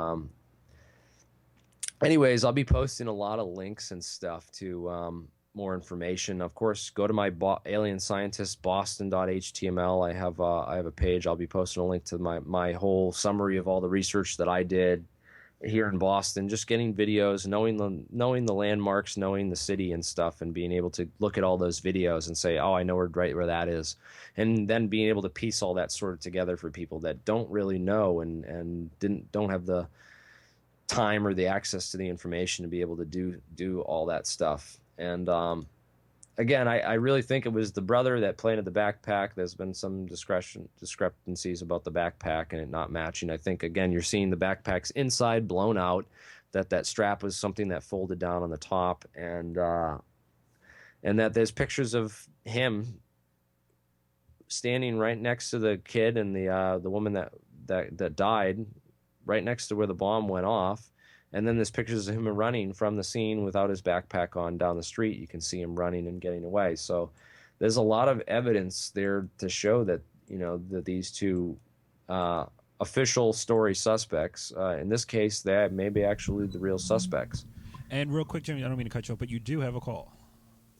anyways, I'll be posting a lot of links and stuff to more information. Of course, go to my AlienScientistBoston.html. I have a page. I'll be posting a link to my whole summary of all the research that I did here in Boston, just getting videos, knowing the landmarks, knowing the city and stuff, and being able to look at all those videos and say, oh, I know right where that is, and then being able to piece all that sort of together for people that don't really know and don't have the time or the access to the information to be able to do all that stuff. And again, I really think it was the brother that planted the backpack. There's been some discrepancies about the backpack and it not matching. I think, again, you're seeing the backpack's inside blown out, that strap was something that folded down on the top, and that there's pictures of him standing right next to the kid and the woman that died, right next to where the bomb went off. And then there's pictures of him running from the scene without his backpack on down the street. You can see him running and getting away. So there's a lot of evidence there to show that, that these two official story suspects, in this case, they may be actually the real suspects. And real quick, Jimmy, I don't mean to cut you off, but you do have a call.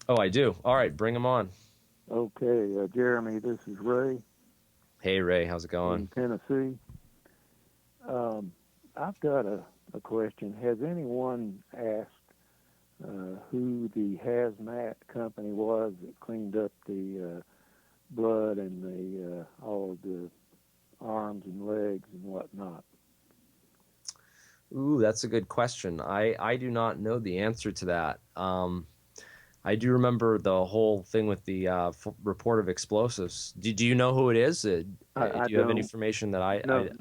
Oh, I do. All right, bring him on. Okay, Jeremy, this is Ray. Hey, Ray, how's it going? In Tennessee. I've got a question. Has anyone asked who the hazmat company was that cleaned up the blood and all of the arms and legs and whatnot? Ooh, that's a good question. I do not know the answer to that. I do remember the whole thing with the report of explosives. Do you know who it is? Do you have any information that I... No.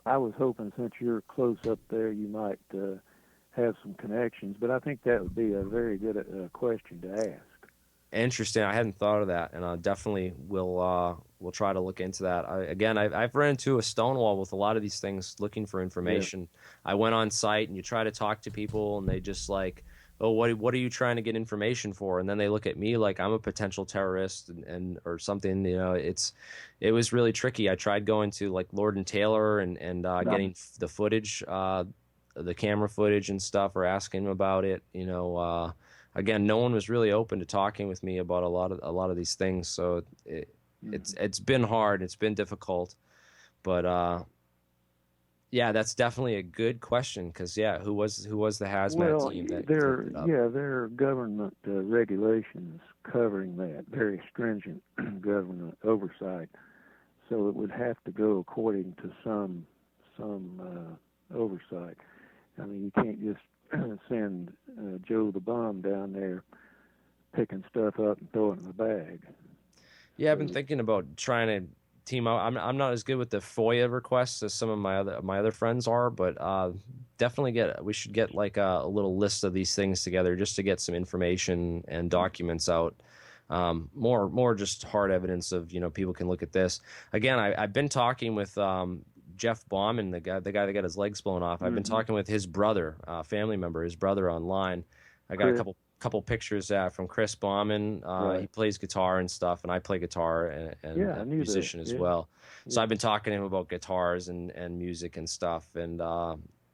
I was hoping, since you're close up there, you might have some connections, but I think that would be a very good question to ask. Interesting. I hadn't thought of that, and I definitely will try to look into that. I've run into a stonewall with a lot of these things looking for information. Yeah. I went on site, and you try to talk to people, and they just like... oh, what are you trying to get information for? And then they look at me like I'm a potential terrorist and or something. It was really tricky. I tried going to like Lord and Taylor and getting the footage, the camera footage and stuff, or asking them about it. Again, no one was really open to talking with me about a lot of these things. So it's been hard. It's been difficult, but. Yeah, that's definitely a good question because who was the hazmat team that there picked it up? there are government regulations covering that, very stringent government oversight. So it would have to go according to some oversight. I mean, you can't just send Joe the Bum down there picking stuff up and throwing it in a bag. Yeah, I've been thinking about trying to team up. I'm not as good with the FOIA requests as some of my other friends are, but definitely we should get like a little list of these things together just to get some information and documents out. More just hard evidence of people can look at this. Again, I've been talking with Jeff Bauman, the guy that got his legs blown off. I've been talking with his brother, family member, his brother online. I got a couple pictures from Chris Bauman. Right. He plays guitar and stuff, and I play guitar and a musician as well. So I've been talking to him about guitars and music and stuff and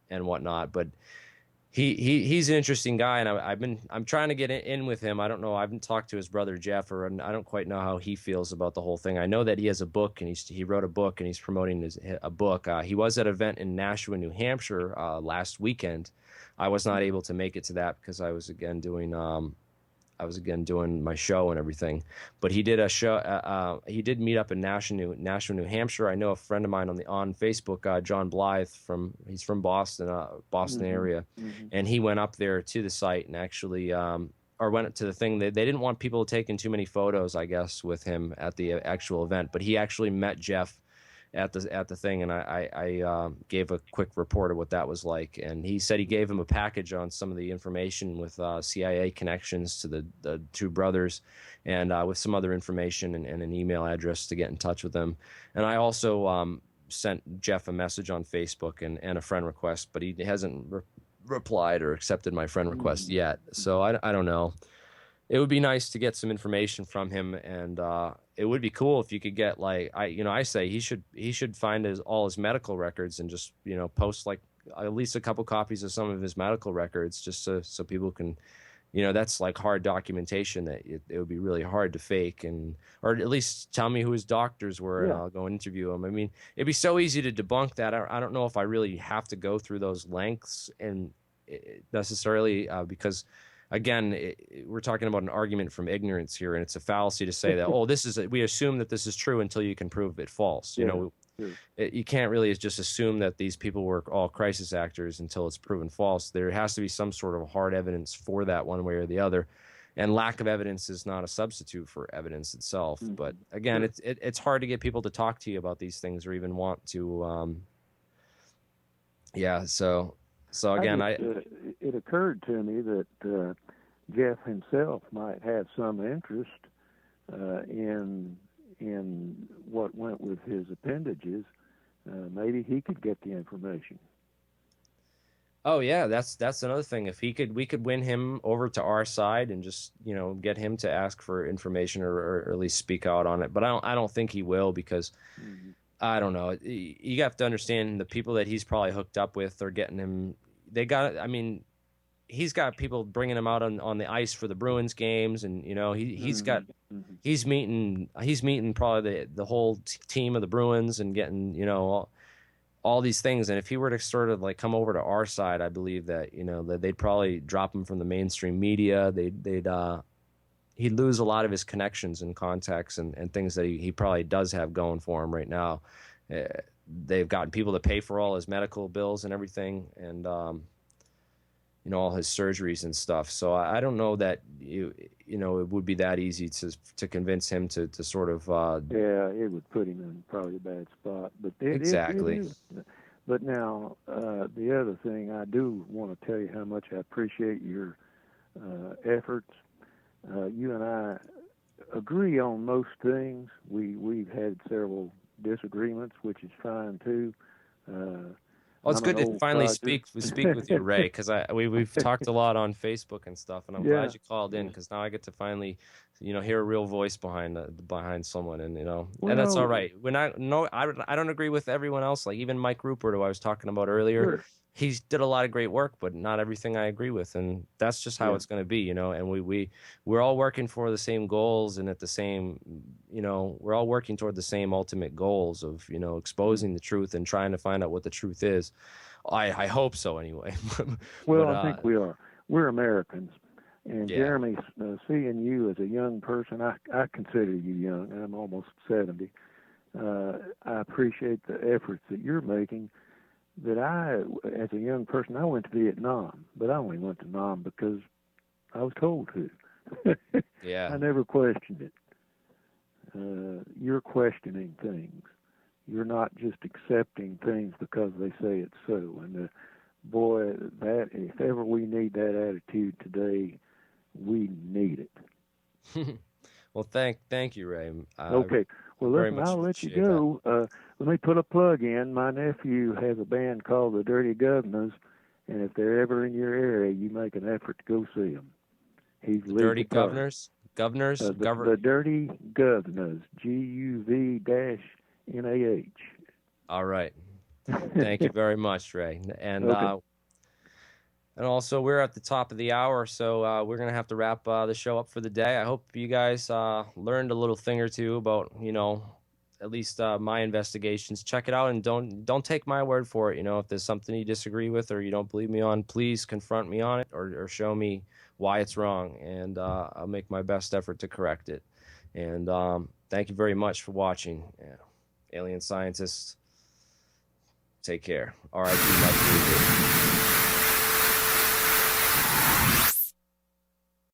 whatnot. But he's an interesting guy, and I'm trying to get in with him. I don't know. I haven't talked to his brother Jeff, and I don't quite know how he feels about the whole thing. I know that he has a book, and he wrote a book, and he's promoting a book. He was at an event in Nashua, New Hampshire last weekend. I was not able to make it to that because I was again doing again doing my show and everything. But he did a show. He did meet up in Nashua, New Hampshire. I know a friend of mine on Facebook, John Blythe he's from Boston, area, and he went up there to the site and actually, or went to the thing. They didn't want people taking too many photos, I guess, with him at the actual event. But he actually met Jeff at the thing, and I gave a quick report of what that was like. And he said he gave him a package on some of the information with CIA connections to the two brothers, and with some other information and an email address to get in touch with them. And I also sent Jeff a message on Facebook and a friend request, but he hasn't replied or accepted my friend request yet. So I don't know. It would be nice to get some information from him, and it would be cool if you could get, like, I say he should find all his medical records and just post like at least a couple copies of some of his medical records, just so people can, that's like hard documentation that it would be really hard to fake, or at least tell me who his doctors were, and I'll go and interview him. I mean, it'd be so easy to debunk that. I don't know if I really have to go through those lengths and necessarily because. Again, we're talking about an argument from ignorance here, and it's a fallacy to say that, we assume that this is true until you can prove it false. You can't really just assume that these people were all crisis actors until it's proven false. There has to be some sort of hard evidence for that one way or the other, and lack of evidence is not a substitute for evidence itself. But again, it's hard to get people to talk to you about these things or even want to. So again, it occurred to me that Jeff himself might have some interest in what went with his appendages. Maybe he could get the information. Oh yeah, that's another thing. If we could win him over to our side and just get him to ask for information or at least speak out on it. But I don't think he will, because. I don't know. You have to understand the people that he's probably hooked up with are getting him. He's got people bringing him out on the ice for the Bruins games, and he's meeting probably the whole team of the Bruins and getting all these things. And if he were to sort of like come over to our side, I believe that that they'd probably drop him from the mainstream media. He'd lose a lot of his connections and contacts and things that he probably does have going for him right now. They've gotten people to pay for all his medical bills and everything, and all his surgeries and stuff. So I don't know that it would be that easy to convince him to sort of. It would put him in probably a bad spot. But exactly. But now the other thing, I do want to tell you how much I appreciate your efforts. You and I agree on most things. We've had several disagreements, which is fine too. Well, it's good to finally speak with you, Ray, because we've talked a lot on Facebook and stuff, and I'm glad you called in, because now I get to finally, hear a real voice behind someone, and and that's all right. I don't agree with everyone else. Like even Mike Ruppert, who I was talking about earlier. Sure. He did a lot of great work, but not everything I agree with, and that's just how it's going to be, And we're all working for the same goals, and at the same, we're all working toward the same ultimate goals of, exposing the truth and trying to find out what the truth is. I hope so, anyway. Well, I think we are. We're Americans, and Jeremy, seeing you as a young person, I consider you young. I'm almost 70. I appreciate the efforts that you're making. That as a young person, I went to Vietnam, but I only went to Nam because I was told to. I never questioned it. You're questioning things. You're not just accepting things because they say it's so. And boy, that if ever we need that attitude today, we need it. Well, thank you, Ray. Okay. Well, listen, I'll let you go. Let me put a plug in. My nephew has a band called the Dirty Governors, and if they're ever in your area, you make an effort to go see them. He's the Dirty Governors? The Dirty Governors, GUV-NAH. All right. Thank you very much, Ray. And and also, we're at the top of the hour, so we're going to have to wrap the show up for the day. I hope you guys learned a little thing or two about, at least my investigations. Check it out, and don't take my word for it. If there's something you disagree with or you don't believe me on, please confront me on it or show me why it's wrong, and I'll make my best effort to correct it. And thank you very much for watching. Alien Scientists, take care. R.I.P.